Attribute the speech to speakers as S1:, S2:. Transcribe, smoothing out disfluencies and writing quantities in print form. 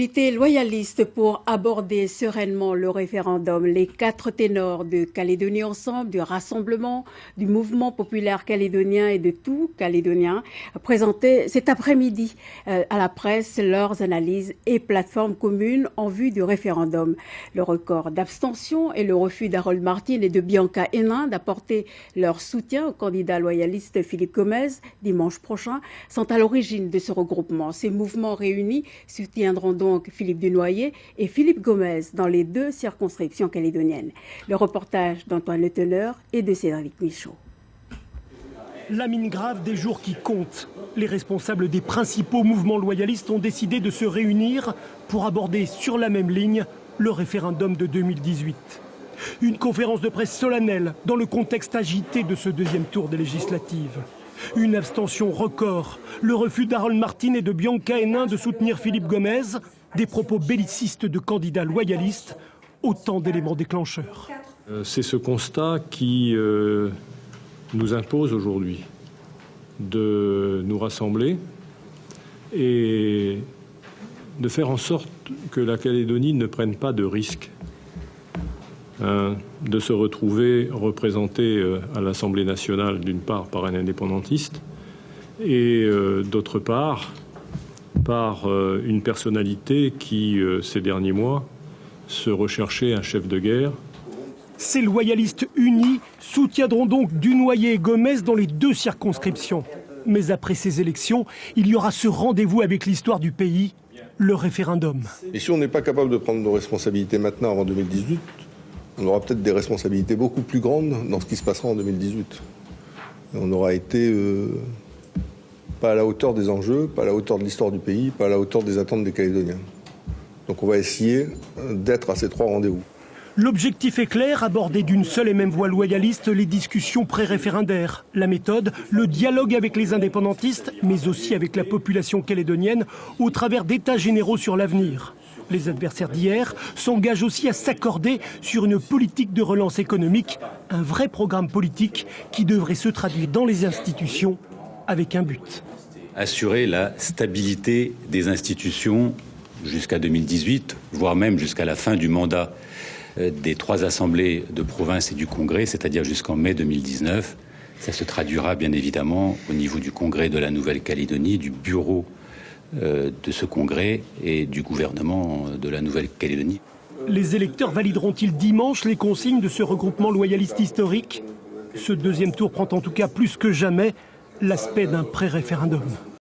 S1: Disponibilité loyaliste pour aborder sereinement le référendum. Les 4 ténors de Calédonie Ensemble, du Rassemblement, du Mouvement populaire calédonien et de tout Calédonien présentaient cet après-midi à la presse leurs analyses et plateformes communes en vue du référendum. Le record d'abstention et le refus d'Harold Martin et de Bianca Hénin d'apporter leur soutien au candidat loyaliste Philippe Gomez dimanche prochain sont à l'origine de ce regroupement. Ces mouvements réunis soutiendront donc Philippe Dunoyer et Philippe Gomez dans les 2 circonscriptions calédoniennes. Le reportage d'Antoine Le Teneur et de Cédric Michaud.
S2: La mine grave des jours qui comptent. Les responsables des principaux mouvements loyalistes ont décidé de se réunir pour aborder sur la même ligne le référendum de 2018. Une conférence de presse solennelle dans le contexte agité de ce 2e tour des législatives. Une abstention record, le refus d'Harold Martin et de Bianca Hénin de soutenir Philippe Gomez, des propos bellicistes de candidats loyalistes, autant d'éléments déclencheurs.
S3: C'est ce constat qui nous impose aujourd'hui de nous rassembler et de faire en sorte que la Calédonie ne prenne pas de risques de se retrouver représenté à l'Assemblée nationale, d'une part par un indépendantiste et d'autre part par une personnalité qui, ces derniers mois, se recherchait un chef de guerre.
S2: Ces loyalistes unis soutiendront donc Dunoyer et Gomez dans les 2 circonscriptions. Mais après ces élections, il y aura ce rendez-vous avec l'histoire du pays, le référendum.
S4: Et si on n'est pas capable de prendre nos responsabilités maintenant, avant 2018, on aura peut-être des responsabilités beaucoup plus grandes dans ce qui se passera en 2018. Et on aura été pas à la hauteur des enjeux, pas à la hauteur de l'histoire du pays, pas à la hauteur des attentes des Calédoniens. Donc on va essayer d'être à ces 3 rendez-vous.
S2: L'objectif est clair, aborder d'une seule et même voie loyaliste les discussions pré-référendaires. La méthode, le dialogue avec les indépendantistes, mais aussi avec la population calédonienne, au travers d'états généraux sur l'avenir. Les adversaires d'hier s'engagent aussi à s'accorder sur une politique de relance économique, un vrai programme politique qui devrait se traduire dans les institutions avec un but.
S5: Assurer la stabilité des institutions jusqu'à 2018, voire même jusqu'à la fin du mandat des 3 assemblées de province et du Congrès, c'est-à-dire jusqu'en mai 2019. Ça se traduira bien évidemment au niveau du Congrès de la Nouvelle-Calédonie, du bureau de ce Congrès et du gouvernement de la Nouvelle-Calédonie.
S2: Les électeurs valideront-ils dimanche les consignes de ce regroupement loyaliste historique ? Ce 2e tour prend en tout cas plus que jamais l'aspect d'un pré-référendum.